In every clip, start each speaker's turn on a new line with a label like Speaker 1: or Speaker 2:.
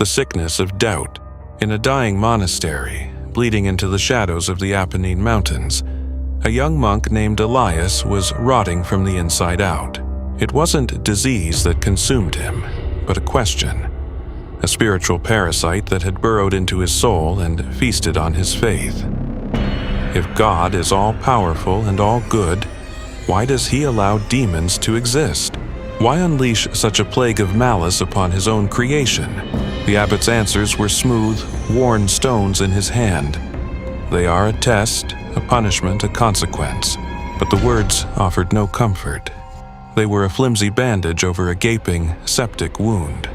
Speaker 1: the sickness of doubt. In a dying monastery, bleeding into the shadows of the Apennine Mountains, a young monk named Elias was rotting from the inside out. It wasn't disease that consumed him, but a question, a spiritual parasite that had burrowed into his soul and feasted on his faith. If God is all-powerful and all-good, why does he allow demons to exist? Why unleash such a plague of malice upon his own creation? The abbot's answers were smooth, worn stones in his hand. They are a test, a punishment, a consequence. But the words offered no comfort. They were a flimsy bandage over a gaping, septic wound.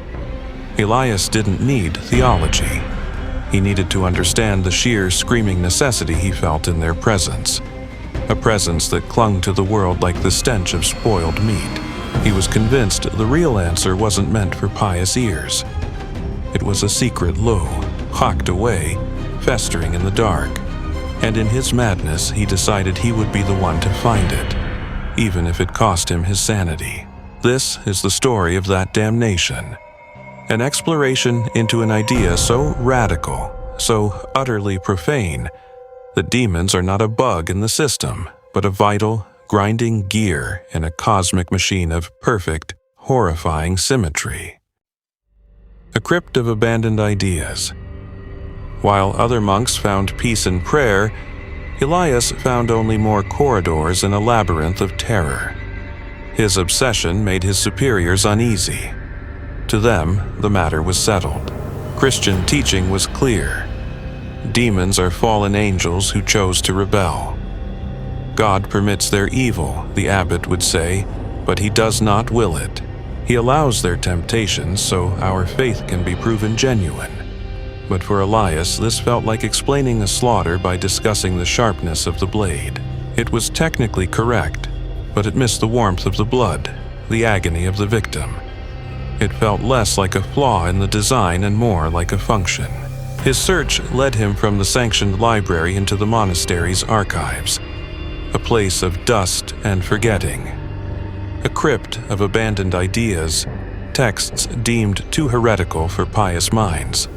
Speaker 1: Elias didn't need theology. He needed to understand the sheer, screaming necessity he felt in their presence. A presence that clung to the world like the stench of spoiled meat. He was convinced the real answer wasn't meant for pious ears. It was a secret low, hocked away, festering in the dark. And in his madness, he decided he would be the one to find it, even if it cost him his sanity. This is the story of that damnation. An exploration into an idea so radical, so utterly profane, that demons are not a bug in the system, but a vital, grinding gear in a cosmic machine of perfect, horrifying symmetry. A crypt of abandoned ideas. While other monks found peace in prayer, Elias found only more corridors in a labyrinth of terror. His obsession made his superiors uneasy. To them, the matter was settled. Christian teaching was clear. Demons are fallen angels who chose to rebel. God permits their evil, the abbot would say, but he does not will it. He allows their temptations so our faith can be proven genuine. But for Elias, this felt like explaining a slaughter by discussing the sharpness of the blade. It was technically correct, but it missed the warmth of the blood, the agony of the victim. It felt less like a flaw in the design and more like a function. His search led him from the sanctioned library into the monastery's archives, a place of dust and forgetting. A crypt of abandoned ideas, texts deemed too heretical for pious minds.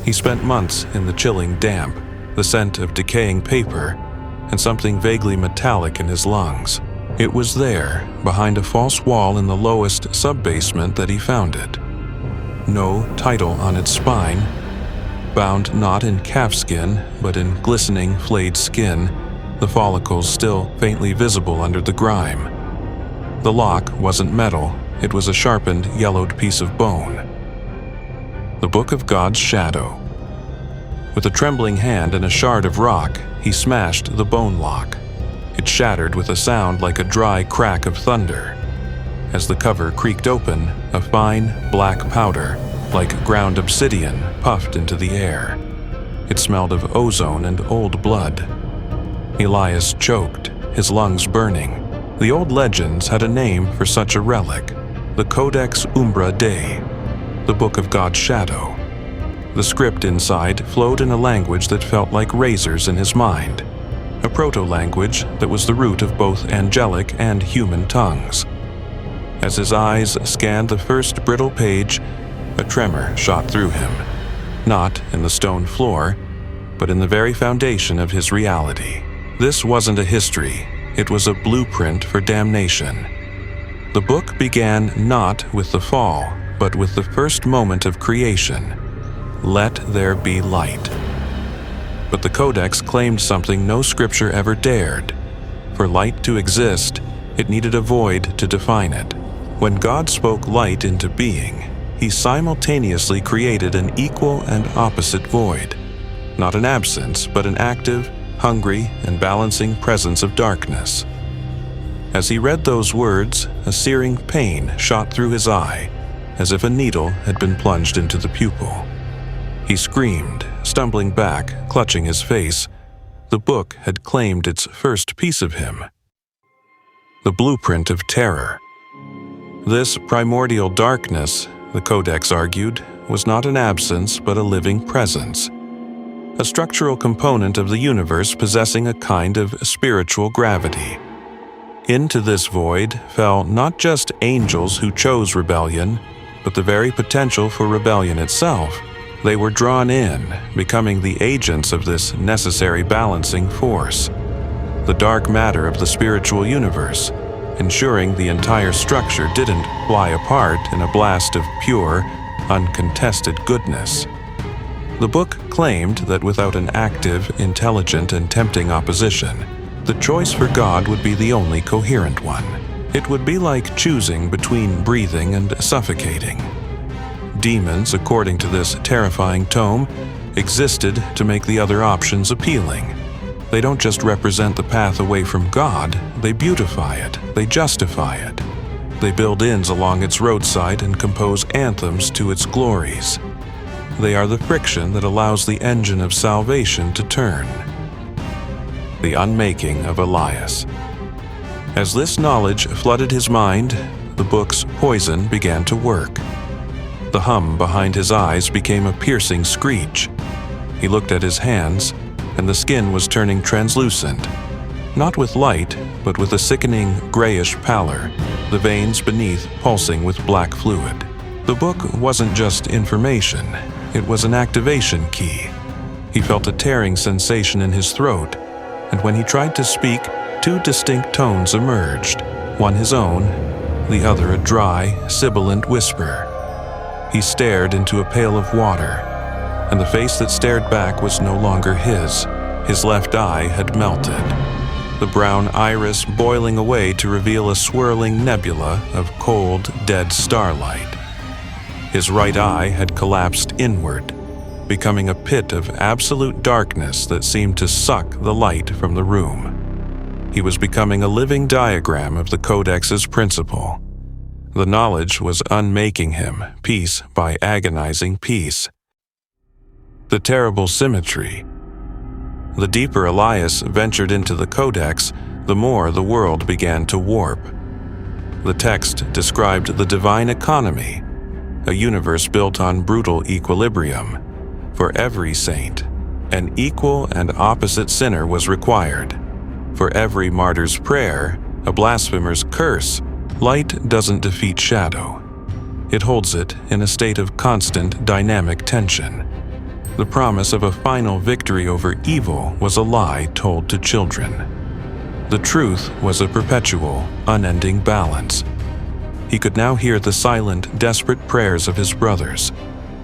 Speaker 1: He spent months in the chilling damp, the scent of decaying paper, and something vaguely metallic in his lungs. It was there, behind a false wall in the lowest sub-basement, that he found it. No title on its spine, bound not in calfskin, but in glistening, flayed skin, the follicles still faintly visible under the grime. The lock wasn't metal, it was a sharpened, yellowed piece of bone. The Book of God's Shadow. With a trembling hand and a shard of rock, he smashed the bone lock. It shattered with a sound like a dry crack of thunder. As the cover creaked open, a fine, black powder, like ground obsidian, puffed into the air. It smelled of ozone and old blood. Elias choked, his lungs burning. The old legends had a name for such a relic, the Codex Umbra Dei, the Book of God's Shadow. The script inside flowed in a language that felt like razors in his mind, a proto-language that was the root of both angelic and human tongues. As his eyes scanned the first brittle page, a tremor shot through him, not in the stone floor, but in the very foundation of his reality. This wasn't a history, it was a blueprint for damnation. The book began not with the fall, but with the first moment of creation. Let there be light. But the Codex claimed something no scripture ever dared. For light to exist, it needed a void to define it. When God spoke light into being, he simultaneously created an equal and opposite void. Not an absence, but an active, hungry, and balancing presence of darkness. As he read those words, a searing pain shot through his eye, as if a needle had been plunged into the pupil. He screamed, stumbling back, clutching his face. The book had claimed its first piece of him. The blueprint of terror. This primordial darkness, the Codex argued, was not an absence but a living presence. A structural component of the universe possessing a kind of spiritual gravity. Into this void fell not just angels who chose rebellion, but the very potential for rebellion itself. They were drawn in, becoming the agents of this necessary balancing force, the dark matter of the spiritual universe, ensuring the entire structure didn't fly apart in a blast of pure, uncontested goodness. The book claimed that without an active, intelligent, and tempting opposition, the choice for God would be the only coherent one. It would be like choosing between breathing and suffocating. Demons, according to this terrifying tome, existed to make the other options appealing. They don't just represent the path away from God, they beautify it, they justify it. They build inns along its roadside and compose anthems to its glories. They are the friction that allows the engine of salvation to turn. The Unmaking of Elias. As this knowledge flooded his mind, the book's poison began to work. The hum behind his eyes became a piercing screech. He looked at his hands, and the skin was turning translucent, not with light, but with a sickening grayish pallor, the veins beneath pulsing with black fluid. The book wasn't just information, it was an activation key. He felt a tearing sensation in his throat, and when he tried to speak, two distinct tones emerged, one his own, the other a dry, sibilant whisper. He stared into a pail of water, and the face that stared back was no longer his. His left eye had melted, the brown iris boiling away to reveal a swirling nebula of cold, dead starlight. His right eye had collapsed inward, becoming a pit of absolute darkness that seemed to suck the light from the room. He was becoming a living diagram of the Codex's principle. The knowledge was unmaking him, piece by agonizing piece. The Terrible Symmetry. The deeper Elias ventured into the Codex, the more the world began to warp. The text described the divine economy, a universe built on brutal equilibrium. For every saint, an equal and opposite sinner was required. For every martyr's prayer, a blasphemer's curse, light doesn't defeat shadow. It holds it in a state of constant dynamic tension. The promise of a final victory over evil was a lie told to children. The truth was a perpetual, unending balance. He could now hear the silent, desperate prayers of his brothers,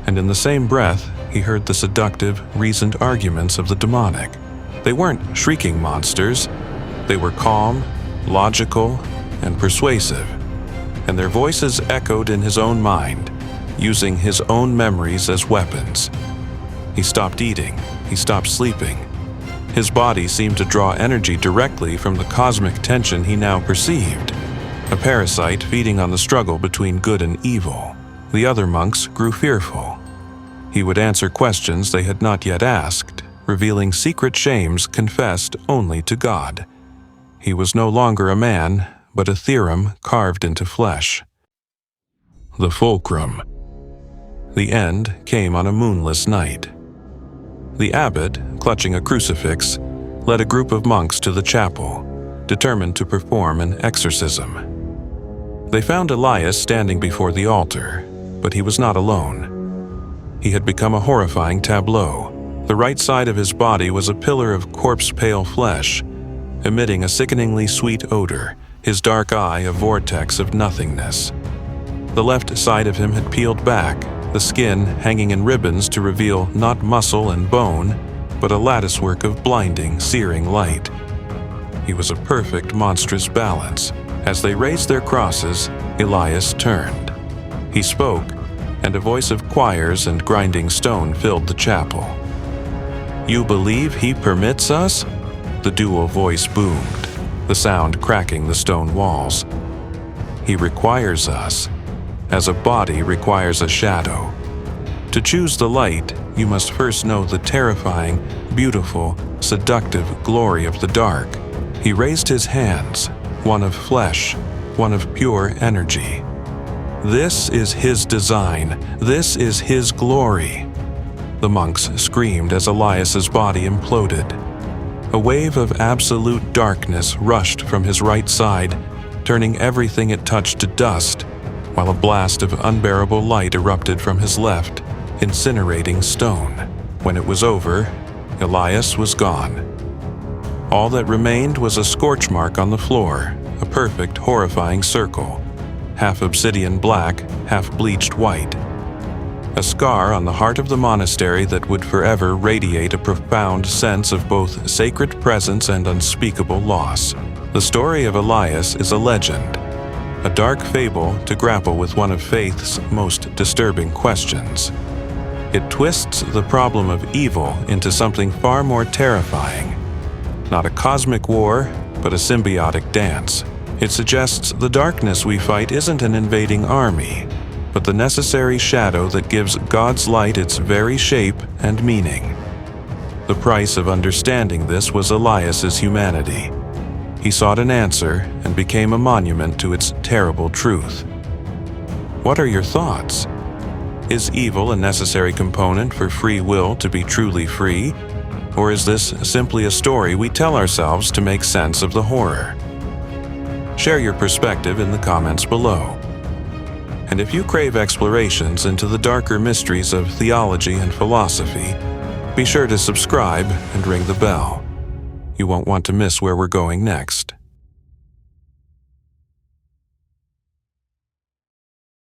Speaker 1: and in the same breath, he heard the seductive, reasoned arguments of the demonic. They weren't shrieking monsters. They were calm, logical, and persuasive, and their voices echoed in his own mind, using his own memories as weapons. He stopped eating. He stopped sleeping. His body seemed to draw energy directly from the cosmic tension he now perceived, a parasite feeding on the struggle between good and evil. The other monks grew fearful. He would answer questions they had not yet asked, revealing secret shames confessed only to God. He was no longer a man, but a theorem carved into flesh. The Fulcrum. The end came on a moonless night. The abbot, clutching a crucifix, led a group of monks to the chapel, determined to perform an exorcism. They found Elias standing before the altar, but he was not alone. He had become a horrifying tableau. The right side of his body was a pillar of corpse-pale flesh, emitting a sickeningly sweet odor, his dark eye a vortex of nothingness. The left side of him had peeled back, the skin hanging in ribbons to reveal not muscle and bone, but a latticework of blinding, searing light. He was a perfect, monstrous balance. As they raised their crosses, Elias turned. He spoke, and a voice of choirs and grinding stone filled the chapel. "You believe he permits us?" The dual voice boomed, the sound cracking the stone walls. "He requires us, as a body requires a shadow. To choose the light, you must first know the terrifying, beautiful, seductive glory of the dark." He raised his hands, one of flesh, one of pure energy. "This is his design. This is his glory." The monks screamed as Elias's body imploded. A wave of absolute darkness rushed from his right side, turning everything it touched to dust, while a blast of unbearable light erupted from his left, incinerating stone. When it was over, Elias was gone. All that remained was a scorch mark on the floor, a perfect, horrifying circle, half obsidian black, half bleached white. A scar on the heart of the monastery that would forever radiate a profound sense of both sacred presence and unspeakable loss. The story of Elias is a legend, a dark fable to grapple with one of faith's most disturbing questions. It twists the problem of evil into something far more terrifying. Not a cosmic war, but a symbiotic dance. It suggests the darkness we fight isn't an invading army, but the necessary shadow that gives God's light its very shape and meaning. The price of understanding this was Elias's humanity. He sought an answer and became a monument to its terrible truth. What are your thoughts? Is evil a necessary component for free will to be truly free? Or is this simply a story we tell ourselves to make sense of the horror? Share your perspective in the comments below. And if you crave explorations into the darker mysteries of theology and philosophy, be sure to subscribe and ring the bell. You won't want to miss where we're going next.